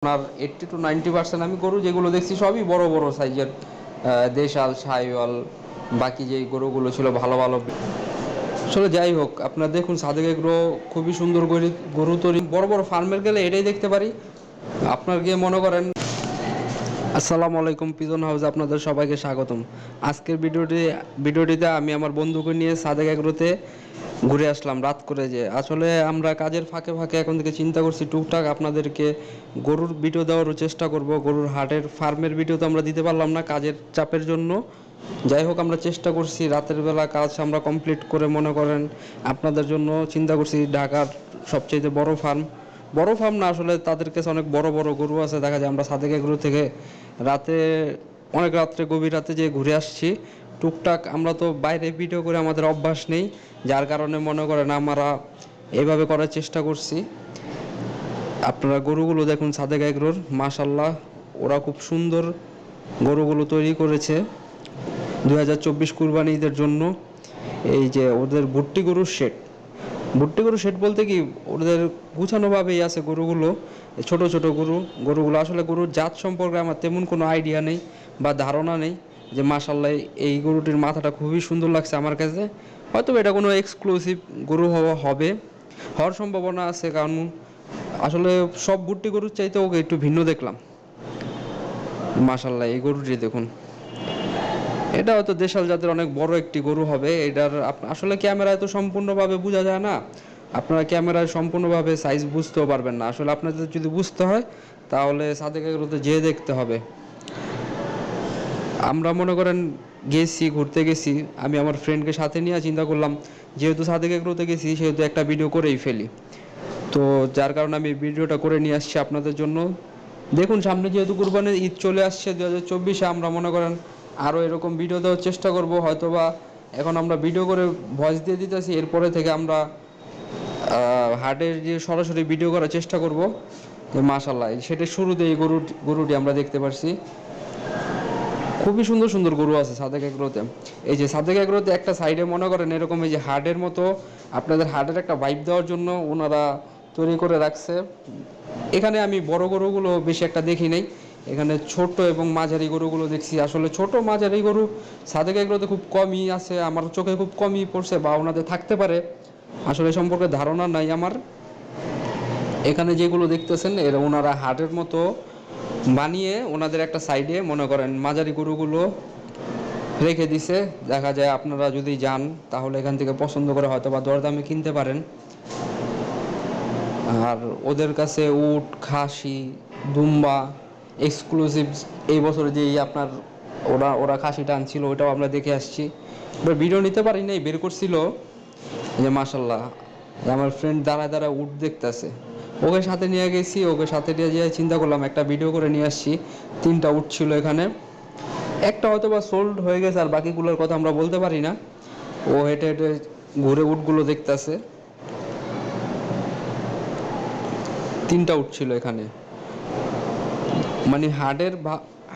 আপনার 80 to 90% আমি গরু যেগুলো দেখছি সবই বড় বড় সাইজের, দেশাল, সাহিওয়াল, বাকি যেই গরুগুলো ছিল ভালো ভালো। আসলে যাই হোক, আপনার দেখুন সাদেক এগ্রো খুবই সুন্দর গরু তৈরি। বড় বড় ফার্মের গেলে এটাই দেখতে পারি। আপনার গিয়ে মনে করেন, আসসালামু আলাইকুম, পিজন হাউসে আপনাদের সবাইকে স্বাগতম। আজকের ভিডিওটিতে আমি আমার বন্ধুকে নিয়ে সাদেক এগ্রোতে ঘুরে আসলাম রাত করে। যে আসলে আমরা কাজের ফাঁকে ফাঁকে এখন থেকে চিন্তা করছি টুকটাক আপনাদেরকে গরুর ভিডিও দেওয়ারও চেষ্টা করব। গরুর হাটের ফার্মের ভিডিও তো আমরা দিতে পারলাম না কাজের চাপের জন্য। যাই হোক, আমরা চেষ্টা করছি রাতের বেলা কাজ আমরা কমপ্লিট করে মনে করেন আপনাদের জন্য চিন্তা করছি ঢাকার সবচেয়ে বড় ফার্ম না, আসলে তাদের কাছে অনেক বড় বড় গরু আছে। দেখা যায় আমরা সাদেক এগ্রো থেকে রাতে অনেক রাত্রে গভীর রাতে যে ঘুরে আসছি টুকটাক। আমরা তো বাইরে ভিডিও করে আমাদের অভ্যাস নেই, যার কারণে মনে করেন আমরা এভাবে করার চেষ্টা করছি। আপনারা গরুগুলো দেখুন সাদেক এগ্রোর, মাশাল্লাহ ওরা খুব সুন্দর গরুগুলো তৈরি করেছে 2024 কুরবানি ঈদের জন্য। এই যে ওদের ভুট্টি গরুর শেড বলতে কি, ওদের গুছানোভাবেই আছে গরুগুলো, ছোট ছোট গরুগুলো। আসলে গরুর জাত সম্পর্কে আমার তেমন কোনো আইডিয়া নেই বা ধারণা নেই। যে মাশাল্লাহ এই গরুটির মাথাটা খুবই সুন্দর লাগছে আমার কাছে। হয়তো এটা কোনো এক্সক্লুসিভ গরু হওয়ার সম্ভাবনা আছে, কারণ আসলে সব ভুট্টি গরুর চাইতে ওকে একটু ভিন্ন দেখলাম। মাশাল্লাহ এই গরুটি দেখুন, এটা হয়তো দেশাল জাতের অনেক বড় একটি গরু হবে। এটার আসলে ক্যামেরায় তো সম্পূর্ণভাবে বোঝা যায় না। আপনারা ক্যামেরায় সম্পূর্ণভাবে সাইজ বুঝতেও পারবেন না। আসলে আপনাদের যদি বুঝতে হয় তাহলে সাদেক এগ্রোতে যেয়ে দেখতে হবে। আমরা মনে করেন ঘুরতে গেছি, আমি আমার ফ্রেন্ডকে সাথে নিয়ে চিন্তা করলাম যেহেতু সাদেক এগ্রোতে গেছি সেহেতু একটা ভিডিও করেই ফেলি। তো যার কারণে আমি ভিডিওটা করে নিয়ে আসছি আপনাদের জন্য। দেখুন সামনে যেহেতু কুরবানির ঈদ চলে আসছে 2024-এ, আমরা মনে করেন আরও এরকম ভিডিও দেওয়ার চেষ্টা করব। হয়তোবা এখন আমরা ভিডিও করে ভয়েস দিয়ে দিতেছি, এরপরে থেকে আমরা হাটের যে সরাসরি ভিডিও করার চেষ্টা করব। যে মাশাল্লাহ সেটা শুরুতে এই গরুটি আমরা দেখতে পারছি। খুবই সুন্দর সুন্দর গরু আছে সাদেক এগ্রোতে। এই যে সাদেক এগ্রোতে একটা সাইডে মনে করেন এরকম এই যে হাটের মতো আপনাদের হাটের একটা ভাইব দেওয়ার জন্য ওনারা তৈরি করে রাখছে। এখানে আমি বড় গরুগুলো বেশি একটা দেখি নাই, এখানে ছোট এবং মাঝারি গরুগুলো দেখছি। আসলে ছোট মাঝারি গরু সাদেক এগ্রোতে খুব কমই আছে, আমার চোখে খুব কমই পড়ছে, বা ওনাদের থাকতে পারে, আসলে সম্পর্কে ধারণা নাই আমার। এখানে যেগুলো দেখতেছেন এরা ওনারা হাটের মতো বানিয়ে ওনাদের একটা সাইডে মনে করেন মাঝারি গরুগুলো রেখে দিছে। দেখা যায় আপনারা যদি যান তাহলে এখান থেকে পছন্দ করে হয়তো বা দরদামে কিনতে পারেন। আর ওদের কাছে উট, খাসি, দুম্বা এক্সক্লুসিভ এই বছরে যেই আপনার ওরা খাসিটা আনছিল ওটাও আমরা দেখে আসছি। ওটা ভিডিও নিতে পারি নাই, বের করছিল। যে মাশাল্লাহ আমার ফ্রেন্ড দাঁড়ায় দাঁড়ায় উট দেখতেছে, ওকে সাথে নিয়ে গেছি। ওকে সাথে নিয়ে যেয়ে চিন্তা করলাম একটা ভিডিও করে নিয়ে আসছি। 3টা উট ছিল এখানে, একটা হয়তো বা সোল্ড হয়ে গেছে আর বাকিগুলোর কথা আমরা বলতে পারি না। ও হেঁটে হেঁটে ঘুরে উটগুলো দেখতেছে। 3টা উট ছিল এখানে, মানে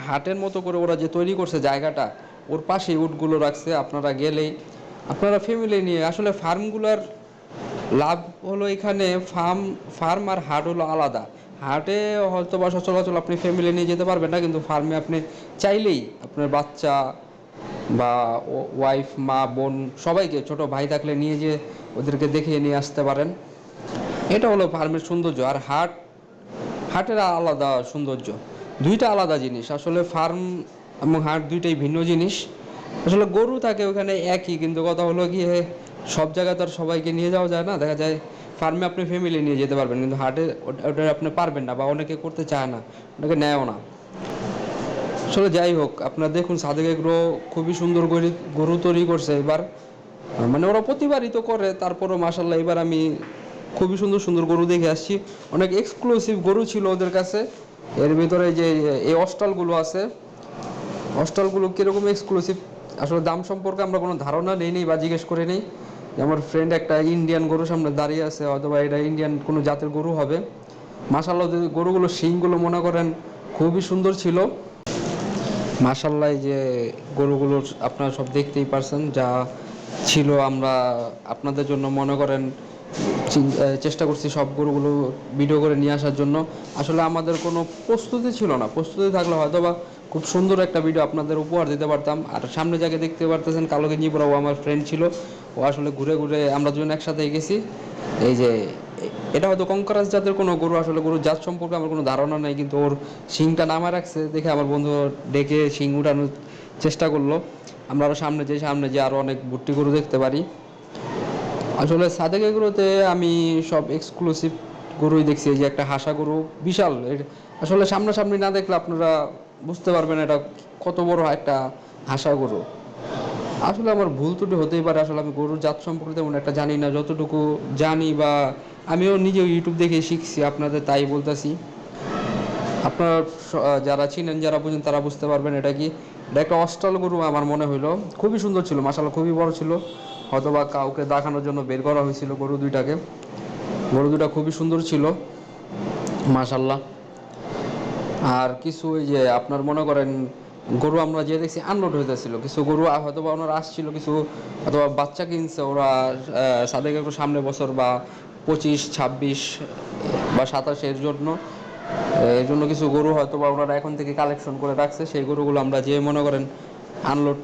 হাটের মতো করে ওরা যে তৈরি করছে জায়গাটা, ওর পাশেই উটগুলো রাখছে। আপনারা গেলেই আপনারা ফ্যামিলি নিয়ে, আসলে ফার্মগুলোর লাভ হলো এখানে ফার্ম আর হাট হলো আলাদা। হাটে হয়তো বা সচরাচর আপনি ফ্যামিলি নিয়ে যেতে পারবেন না, কিন্তু ফার্মে আপনি চাইলেই আপনার বাচ্চা বা ওয়াইফ, মা, বোন সবাইকে, ছোট ভাই থাকলে নিয়ে যেয়ে ওদেরকে দেখিয়ে নিয়ে আসতে পারেন। এটা হলো ফার্মের সৌন্দর্য। আর হাটের আলাদা সৌন্দর্য, দুইটা আলাদা জিনিস। আসলে ফার্ম এবং হাট দুইটাই ভিন্ন জিনিস। আসলে গরু থাকে ওখানে একই, কিন্তু কথা হলো গিয়ে সব জায়গায় তো আর সবাইকে নিয়ে যাওয়া যায় না। দেখা যায় ফার্মে আপনি ফ্যামিলি নিয়ে যেতে পারবেন, কিন্তু হাটে ওটা আপনি পারবেন না, বা অনেকে করতে চায় না, ওটাকে নেয়ও না। আসলে যাই হোক, আপনারা দেখুন সাদেক এগ্রো খুবই সুন্দর গরু তৈরি করছে এবার। মানে ওরা প্রতিবারই তো করে, তারপরও মাসাল্লাহ এবার আমি খুবই সুন্দর সুন্দর গরু দেখে আসছি। অনেক এক্সক্লুসিভ গরু ছিল ওদের কাছে। এর ভিতরে যে এই অস্টালগুলো আছে, অস্টালগুলো কীরকম এক্সক্লুসিভ আসলে দাম সম্পর্কে আমরা কোনো ধারণা নেই বা জিজ্ঞেস করে নেই। আমার ফ্রেন্ড একটা ইন্ডিয়ান গরু সামনে দাঁড়িয়ে আছে, অথবা এটা ইন্ডিয়ান কোনো জাতের গরু হবে। মাশাল্লাহ গরুগুলো শিংগুলো মনে করেন খুবই সুন্দর ছিল। মাশাল্লাহ যে গরুগুলোর আপনারা সব দেখতেই পারছেন যা ছিল। আমরা আপনাদের জন্য মনে করেন চেষ্টা করছি সব গরুগুলো ভিডিও করে নিয়ে আসার জন্য। আসলে আমাদের কোনো প্রস্তুতি ছিল না, প্রস্তুতি থাকলে হয়তো বা খুব সুন্দর একটা ভিডিও আপনাদের উপহার দিতে পারতাম। আর সামনে যাকে দেখতে পারতেছেন কালো গেঞ্জি পরা, ও আমার ফ্রেন্ড ছিল। ও আসলে ঘুরে ঘুরে আমরা দুজন একসাথে গেছি। এই যে এটা হয়তো কঙ্করাজ জাতের কোনো গরু, আসলে গরুর জাত সম্পর্কে আমার কোনো ধারণা নেই, কিন্তু ওর শিংটা নামা রাখছে দেখে আমার বন্ধু ডেকে শিং উঠানোর চেষ্টা করলো। আমরা আরও সামনে যে আরও অনেক ভুট্টি গরু দেখতে পারি। আসলে সাদেক এগুলোতে আমি সব এক্সক্লুসিভ গরুই দেখছি। এই যে একটা হাসা গরু, বিশাল আসলে সামনাসামনি না দেখলে আপনারা বুঝতে পারবেন এটা কত বড় একটা হাসা গরু। আসলে আমার ভুল ত্রুটি হতেই পারে, আসলে আমি গরুর জাত সম্পর্কে তেমন একটা জানি না। যতটুকু জানি বা আমিও নিজেও ইউটিউব দেখে শিখছি, আপনাদের তাই বলতেছি। আপনারা যারা চিনেন, যারা বুঝেন তারা বুঝতে পারবেন এটা কি। এটা একটা অস্ট্রাল গরু আমার মনে হইলো, খুবই সুন্দর ছিল মাশাআল্লাহ, খুবই বড় ছিল। হয়তোবা কাউকে দেখানোর জন্য বের করা হয়েছিল গরু দুইটাকে। গরু দুটা খুবই সুন্দর ছিল মাশাআল্লাহ। আর কিছু ওই যে আপনার মনে করেন গরু আমরা যে দেখছি আনলোড হইতেছিল, কিছু গরু হয়তোবা ওনারা আসছিল, কিছু অথবা বাচ্চা কিনছে ওরা সাদেক একটু সামনে বছর বা 25, 26 বা 27-এর জন্য। এর জন্য কিছু গরু হয়তো বা ওনারা এখন থেকে কালেকশন করে রাখছে। সেই গরুগুলো আমরা যে মনে করেন আনলোড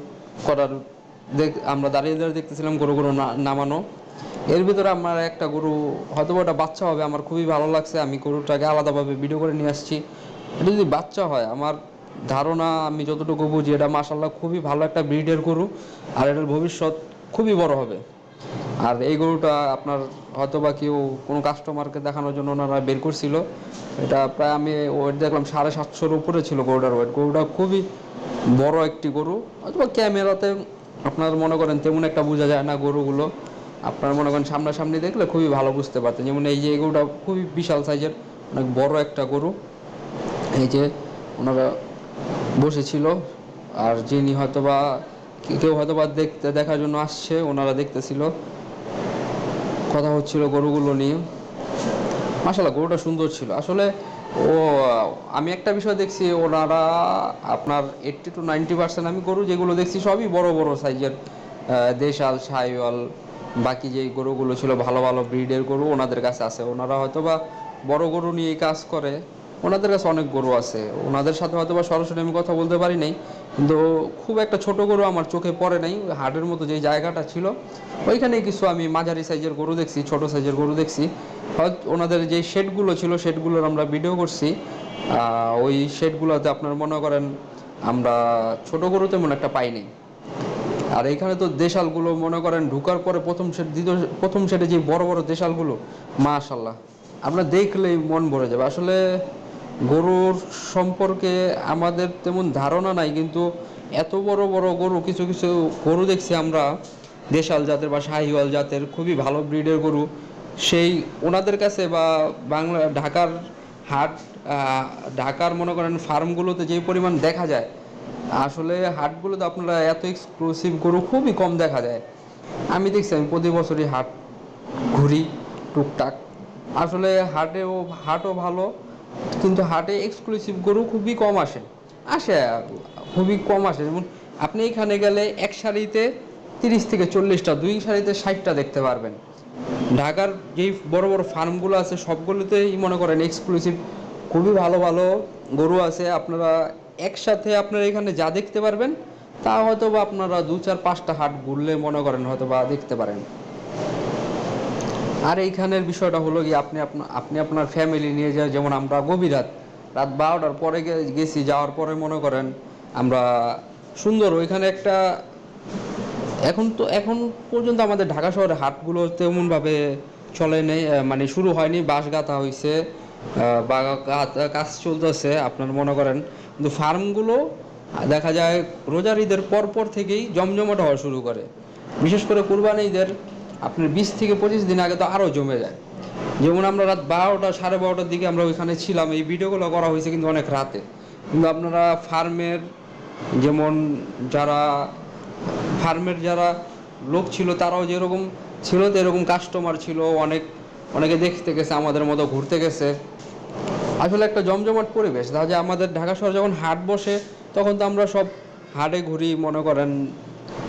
করার আমরা দাঁড়িয়ে দাঁড়িয়ে দেখতেছিলাম গরুগুলো নামানো। এর ভিতরে আমার একটা গরু হয়তো ওটা বাচ্চা হবে, আমার খুবই ভালো লাগছে। আমি গরুটাকে আলাদাভাবে ভিডিও করে নিয়ে আসছি। এটা যদি বাচ্চা হয়, আমার ধারণা আমি যতটুকু বুঝি এটা মাশাআল্লাহ খুবই ভালো একটা ব্রিডের গরু, আর এটার ভবিষ্যৎ খুবই বড় হবে। আর এই গরুটা আপনার হয়তো বা কেউ কোনো কাস্টমারকে দেখানোর জন্য ওনারা বের করছিল। এটা প্রায় আমি ওয়েট দেখলাম 750-এর উপরে ছিল গরুটার ওয়েট। গরুটা খুবই বড় একটি গরু, হয়তো ক্যামেরাতে আপনার মনে করেন তেমন একটা বোঝা যায় না গরুগুলো। আপনার মনে করেন সামনাসামনি দেখলে খুবই ভালো বুঝতে পারতেন। যেমন এই যে এই গরুটা খুবই বিশাল সাইজের, অনেক বড় একটা গরু। এই যে ওনারা বসেছিল, আর যিনি হয়তোবা কেউ হয়তোবা দেখার জন্য আসছে, ওনারা দেখতেছিল, কথা হচ্ছিল গরুগুলো নিয়ে। মাশাআল্লাহ গরুটা সুন্দর ছিল আসলে। ও আমি একটা বিষয় দেখছি, ওনারা আপনার 80 to 90% আমি গরু যেগুলো দেখছি সবই বড় বড় সাইজের, দেশাল, শাহিওয়াল, বাকি যেই গরুগুলো ছিল ভালো ভালো ব্রিডের গরু ওনাদের কাছে আছে। ওনারা হয়তো বা বড় গরু নিয়ে কাজ করে, ওনাদের কাছে অনেক গরু আছে। ওনাদের সাথে হয়তো বা সরাসরি আমি কথা বলতে পারি নাই, কিন্তু খুব একটা ছোট গরু আমার চোখে পড়ে নাই। ওই হাটের মতো যেই জায়গাটা ছিল ওইখানে কিছু আমি মাঝারি সাইজের গরু দেখছি, ছোট সাইজের গরু দেখছি। হয়তো ওনাদের যে শেডগুলো ছিল শেডগুলোর আমরা ভিডিও করছি। ওই শেডগুলোতে আপনার মনে করেন আমরা ছোট গরু তেমন একটা পাইনি। আর এখানে তো দেশালগুলো মনে করেন ঢুকার পরে প্রথম শেডে যে বড় বড় দেশালগুলো, মাশাল্লাহ আপনার দেখলেই মন ভরে যাবে। আসলে গরুর সম্পর্কে আমাদের তেমন ধারণা নাই, কিন্তু এত বড় বড় গরু, কিছু কিছু গরু দেখছি আমরা দেশাল জাতের বা শাহিওয়াল জাতের, খুবই ভালো ব্রিডের গরু। সেই ওনাদের কাছে বা ঢাকার হাট, ঢাকার মনে করেন ফার্মগুলোতে যে পরিমাণ দেখা যায়, আসলে হাটগুলোতে আপনারা এত এক্সক্লুসিভ গরু খুবই কম দেখা যায়। আমি দেখছি, আমি প্রতি বছরই হাট ঘুরি টুকটাক। আসলে হাটও ভালো, কিন্তু হাটে এক্সক্লুসিভ গরু খুবই কম আসে খুবই কম আসে। যেমন আপনি এখানে গেলে এক সারিতে 30 থেকে 40টা, দুই সারিতে 60টা দেখতে পারবেন। ঢাকার যেই বড় বড় ফার্মগুলো আছে সবগুলোতেই মনে করেন এক্সক্লুসিভ খুবই ভালো ভালো গরু আছে। আপনারা একসাথে আপনারা এখানে যা দেখতে পারবেন তা হয়তো বা আপনারা 2, 4, 5টা হাট ঘুরলে মনে করেন হয়তো বা দেখতে পারেন। আর এইখানের বিষয়টা হলো কি, আপনি আপনার ফ্যামিলি নিয়ে যায়, যেমন আমরা গভীর রাত 12টার পরে গেছি। যাওয়ার পরে মনে করেন আমরা সুন্দর ওইখানে একটা, এখন পর্যন্ত আমাদের ঢাকা শহরে হাটগুলো তেমনভাবে চলে নেই, মানে শুরু হয়নি, বাঁশ গাঁথা হয়েছে বা কাজ চলতেছে আপনার মনে করেন। কিন্তু ফার্মগুলো দেখা যায় রোজার ঈদের পর থেকেই জমজমাট হওয়া শুরু করে। বিশেষ করে কুরবানি ঈদের আপনার 20 থেকে 25 দিন আগে তো আরও জমে যায়। যেমন আমরা রাত 12টা, 12:30টার দিকে আমরা ওইখানে ছিলাম, এই ভিডিওগুলো করা হয়েছে কিন্তু অনেক রাতে। কিন্তু আপনারা যেমন যারা যারা লোক ছিল তারাও যেরকম ছিল, তো এরকম কাস্টমার ছিল অনেকে দেখতে গেছে, আমাদের মতো ঘুরতে গেছে। আসলে একটা জমজমাট পরিবেশ। যে আমাদের ঢাকা শহরে যখন হাট বসে তখন তো আমরা সব হাটে ঘুরি, মনে করেন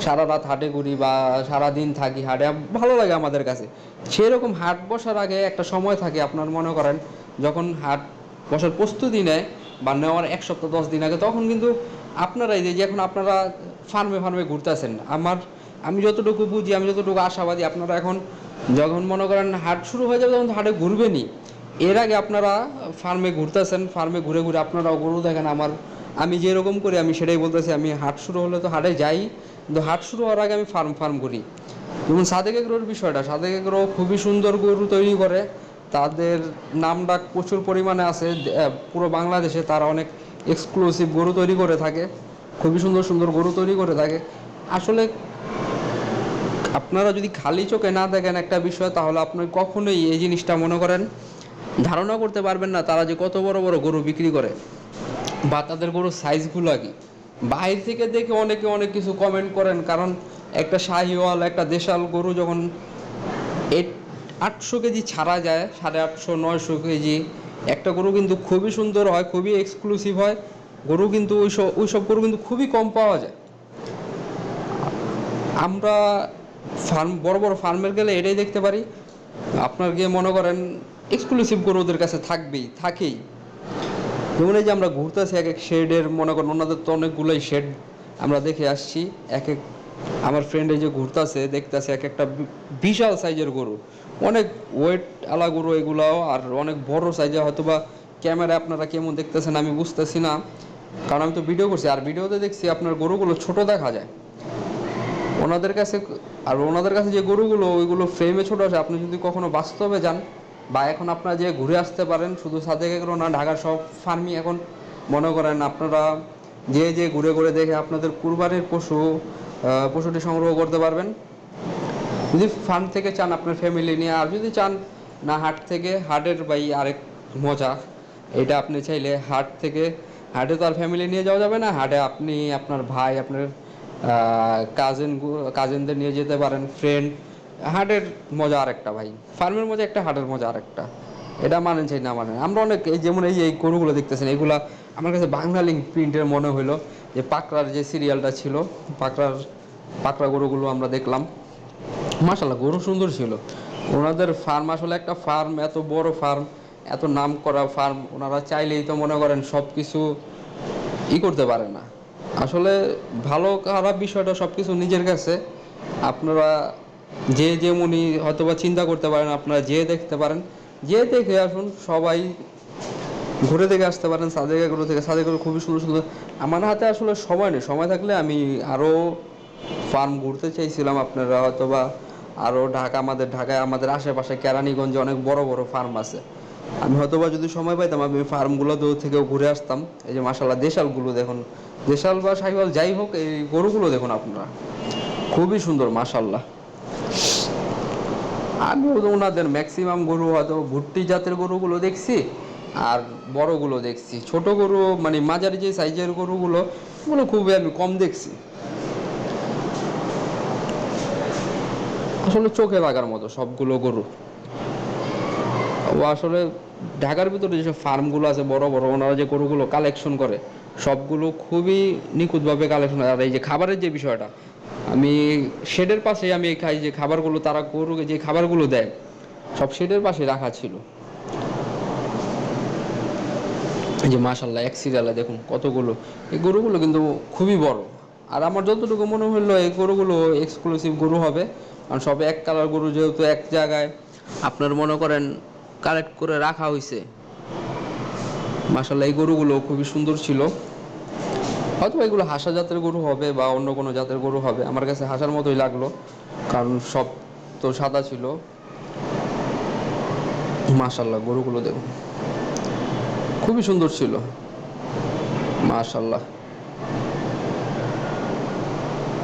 সারা রাত হাটে ঘুরি বা সারা দিন থাকি হাটে, ভালো লাগে আমাদের কাছে। সেরকম হাট বসার আগে একটা সময় থাকে, আপনার মনে করেন যখন হাট বসার প্রস্তুতি নেয় বা নেওয়ার 1 সপ্তাহ 10 দিন আগে, তখন কিন্তু আপনারা এই যে এখন আপনারা ফার্মে ফার্মে ঘুরতেছেন, আমি যতটুকু বুঝি, আমি যতটুকু আশাবাদী, আপনারা এখন যখন মনে করেন হাট শুরু হয়ে যাবে তখন তো হাটে ঘুরবেনই। এর আগে আপনারা ফার্মে ঘুরতেছেন, ফার্মে ঘুরে ঘুরে আপনারাও গরু দেখেন। আমি যেরকম করি আমি সেটাই বলতেছি, আমি হাট শুরু হলে তো হাটে যাই, কিন্তু হাট শুরু হওয়ার আগে আমি ফার্ম ফার্ম ঘুরি। যেমন সাদেক এগ্রোর বিষয়টা, সাদেক এগ্রো খুবই সুন্দর গরু তৈরি করে, তাদের নামডাক প্রচুর পরিমাণে আছে পুরো বাংলাদেশে। তারা অনেক এক্সক্লুসিভ গরু তৈরি করে থাকে, খুবই সুন্দর সুন্দর গরু তৈরি করে থাকে। আসলে আপনারা যদি খালি চোখে না দেখেন একটা বিষয়, তাহলে আপনি কখনোই এই জিনিসটা মনে করেন ধারণা করতে পারবেন না তারা যে কত বড় বড় গরু বিক্রি করে বা তাদের গরুর সাইজগুলো কি। বাইরে থেকে দেখে অনেকে অনেক কিছু কমেন্ট করেন, কারণ একটা শাহিওয়াল, একটা দেশাল গরু যখন 800 কেজি ছাড়া যায়, 850-900 কেজি একটা গরু কিন্তু খুবই সুন্দর হয়, খুবই এক্সক্লুসিভ হয় গরু, কিন্তু ওইসব গরু কিন্তু খুবই কম পাওয়া যায়। আমরা বড় বড় ফার্মের গেলে এটাই দেখতে পারি, আপনার গিয়ে মনে করেন এক্সক্লুসিভ গরু ওদের কাছে থাকেই। যেমন এই যে আমরা ঘুরতেছি এক এক শেডের, মনে করেন ওনাদের তো অনেকগুলোই শেড আমরা দেখে আসছি। আমার ফ্রেন্ড এই যে ঘুরতেছে দেখতেছে এক একটা বিশাল সাইজের গরু, অনেক ওয়েট আলা গরু এগুলাও, আর অনেক বড় সাইজে। হয়তো বা ক্যামেরায় আপনারা কেমন দেখতেছেন আমি বুঝতেছি না, কারণ আমি তো ভিডিও করছি, আর ভিডিওতে দেখছি আপনার গরুগুলো ছোট দেখা যায় ওনাদের কাছে। আর ওনাদের কাছে যে গরুগুলো, ওইগুলো ফ্রেমে ছোট আছে। আপনি যদি কখনো বাস্তবে যান বা এখন আপনারা যে ঘুরে আসতে পারেন, শুধু সাদেক এগ্রো না, ঢাকার সব ফার্মই এখন মনে করেন আপনারা যে ঘুরে ঘুরে দেখে আপনাদের কুরবানির পশুটি সংগ্রহ করতে পারবেন। যদি ফার্ম থেকে চান আপনার ফ্যামিলি নিয়ে, আর যদি চান না হাট থেকে, হাটের বাই আরেক মজা এটা, আপনি চাইলে হাটে তো আর ফ্যামিলি নিয়ে যাওয়া যাবে না, হাটে আপনি আপনার ভাই, আপনার কাজিনদের নিয়ে যেতে পারেন, ফ্রেন্ড। হাটের মজা আরেকটা ভাই, ফার্মের মজা একটা, হাটের মজা আরেকটা। এটা মানেন চাই না মানেন, আমরা অনেক যেমন এই গরুগুলো দেখতেছেন, এগুলা আমার কাছে বাংলালিংক প্রিন্টের মনে হইলো। যে পাকড়ার যে সিরিয়ালটা ছিল, পাকড়া গরুগুলো আমরা দেখলাম, মাশাল্লাহ গরু সুন্দর ছিল। ওনাদের ফার্ম আসলে একটা ফার্ম, এত বড় ফার্ম, এত নাম করা ফার্ম, ওনারা চাইলেই তো মনে করেন সব কিছু করতে পারে না। আসলে ভালো খারাপ বিষয়টা সব কিছু নিজের কাছে। আপনারা যেমনই হয়তো বা চিন্তা করতে পারেন, আপনারা দেখতে পারেন, দেখে আসুন সবাই, ঘুরে দেখে আসতে পারেন। সাদেক এগ্রো খুবই সুন্দর সুন্দর। আমার হাতে আসলে সময় নেই, সময় থাকলে আমি আরও ফার্ম ঘুরতে চাইছিলাম। আপনারা হয়তো বা আরও ঢাকায় আমাদের আশেপাশে কেরানীগঞ্জে অনেক বড় বড় ফার্ম আছে, আমি হয়তো বা যদি সময় পাইতাম আমি ফার্মগুলো দূর থেকেও ঘুরে আসতাম। এই যে মাশাল্লাহ দেশালগুলো দেখুন, দেশাল বা শাহিওয়াল যাই হোক, এই গরুগুলো দেখুন আপনারা, খুবই সুন্দর মাশাল্লাহ। আমি ওনাদের ম্যাক্সিমাম গরু হয়তো ভুট্টি জাতের গরুগুলো দেখছি, আর বড়গুলো দেখছি। ছোট গরু মানে মাঝারি যে সাইজের গরুগুলো, ওগুলো খুবই আমি কম দেখছি। আসলে চোখে লাগার মতো সবগুলো গরু। ও আসলে ঢাকার ভিতরে যেসব ফার্মগুলো আছে বড় বড়, ওনারা যে গরুগুলো কালেকশন করে সবগুলো খুবই নিখুঁতভাবে কালেকশন। আর এই যে খাবারের যে বিষয়টা, আমি শেডের পাশে আমি খাই যে খাবারগুলো, তারা গরুকে যে খাবারগুলো দেয় সব শেডের পাশে রাখা ছিল। এই যে মাশাল্লাহ এক সিরিয়ালে দেখুন কতগুলো, এই গরুগুলো কিন্তু খুবই বড়। আর আমার যতটুকু মনে হলো এই গরুগুলো এক্সক্লুসিভ গরু হবে, কারণ সব এক কালার গরু, যেহেতু এক জায়গায় আপনার মনে করেন কালেক্ট করে রাখা হয়েছে। মাশাল্লাহ এই গরুগুলো খুবই সুন্দর ছিল। হয়তো এগুলো হাসা জাতের গরু হবে বা অন্য কোনো জাতের গরু হবে, আমার কাছে হাসার মতোই লাগলো, কারণ সব তো সাদা ছিল। মাশাল্লাহ গরুগুলো দেখুন খুবই সুন্দর ছিল মাশাল্লাহ।